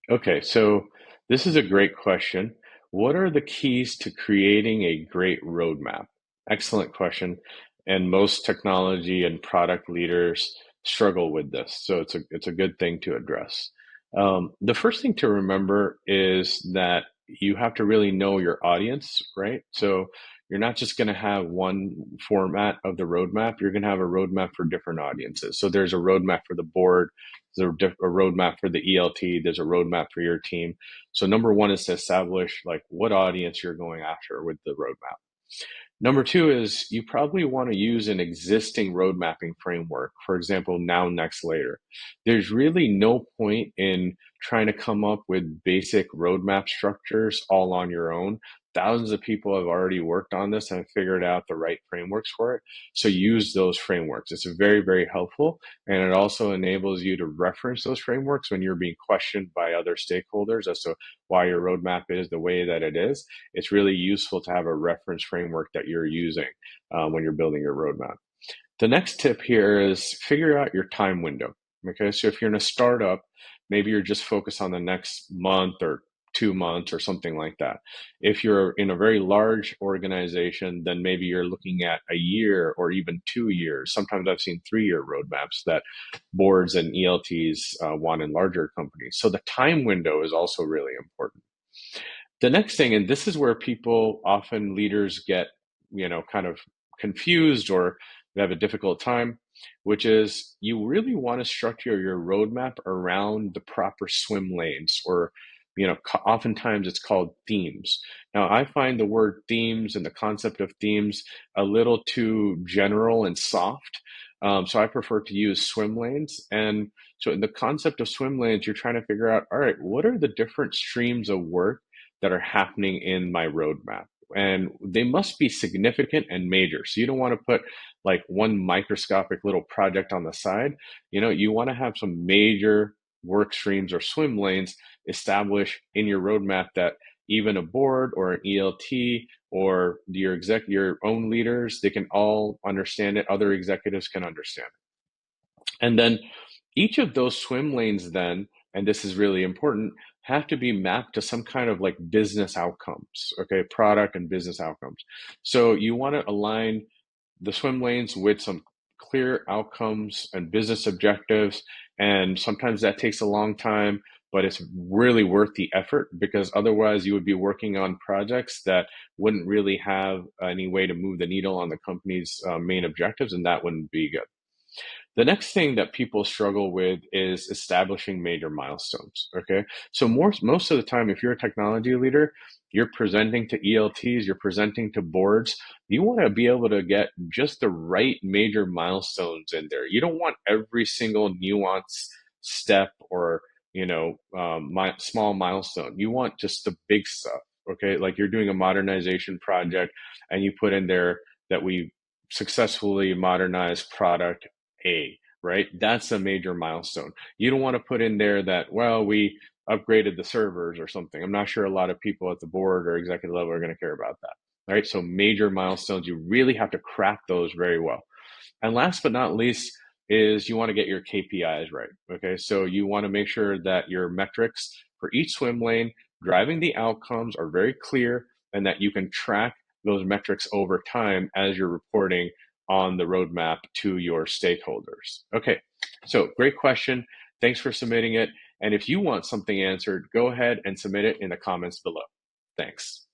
Okay, so this is a great question. What are the keys to creating a great roadmap? Excellent question. And most technology and product leaders struggle with this. So it's a good thing to address. The first thing to remember is that you have to really know your audience, right? So you're not just going to have one format of the roadmap. You're going to have a roadmap for different audiences. So there's a roadmap for the board, there's a roadmap for the ELT. There's a roadmap for your team. So number one is to establish like what audience you're going after with the roadmap. Number two is you probably want to use an existing road mapping framework. For example, now, next, later. There's really no point in trying to come up with basic roadmap structures all on your own. Thousands of people have already worked on this and figured out the right frameworks for it. So use those frameworks. It's very, very helpful. And it also enables you to reference those frameworks when you're being questioned by other stakeholders as to why your roadmap is the way that it is. It's really useful to have a reference framework that you're using when you're building your roadmap. The next tip here is figure out your time window. Okay, so if you're in a startup, maybe you're just focused on the next month or 2 months or something like that. If you're in a very large organization, then maybe you're looking at a year or even 2 years. Sometimes I've seen 3 year roadmaps that boards and ELTs want in larger companies. So the time window is also really important. The next thing, and this is where people often leaders get, kind of confused or they have a difficult time, which is you really want to structure your roadmap around the proper swim lanes or oftentimes it's called themes. Now, I find the word themes and the concept of themes a little too general and soft. So I prefer to use swim lanes. And so in the concept of swim lanes, you're trying to figure out, all right, what are the different streams of work that are happening in my roadmap? And they must be significant and major. So you don't want to put like one microscopic little project on the side. You want to have some major work streams or swim lanes established in your roadmap that even a board or an ELT or your own leaders, they can all understand it. Other executives can understand it. And then each of those swim lanes then, and this is really important, have to be mapped to some kind of like business outcomes, okay, product and business outcomes. So you want to align the swim lanes with some clear outcomes and business objectives. And sometimes that takes a long time, but it's really worth the effort because otherwise you would be working on projects that wouldn't really have any way to move the needle on the company's main objectives, and that wouldn't be good. The next thing that people struggle with is establishing major milestones. Okay. So most of the time, if you're a technology leader, you're presenting to ELTs, you're presenting to boards, you want to be able to get just the right major milestones in there. You don't want every single nuance step or, small milestone. You want just the big stuff. Okay. Like you're doing a modernization project and you put in there that we successfully modernized product A, right? That's a major milestone. You don't want to put in there that, well, we upgraded the servers or something. I'm not sure a lot of people at the board or executive level are going to care about that. Right. So major milestones, you really have to craft those very well. And last but not least is you want to get your KPIs right. Okay. So you want to make sure that your metrics for each swim lane driving the outcomes are very clear and that you can track those metrics over time as you're reporting on the roadmap to your stakeholders. Okay. So great question. Thanks for submitting it. And if you want something answered, go ahead and submit it in the comments below. Thanks.